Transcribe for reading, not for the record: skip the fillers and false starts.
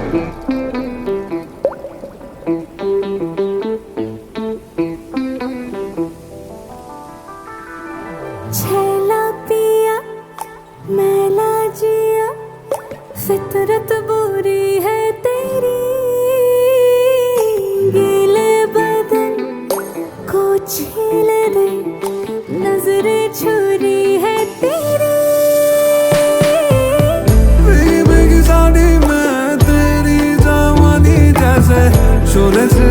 छैला पिया मैला जिया, फितरत बुरी है तेरी, गीले बदन को छील दे, नजरें छुरी है तेरी। भीगी भीगी साड़ी में तेरी जवानी जैसे शोले से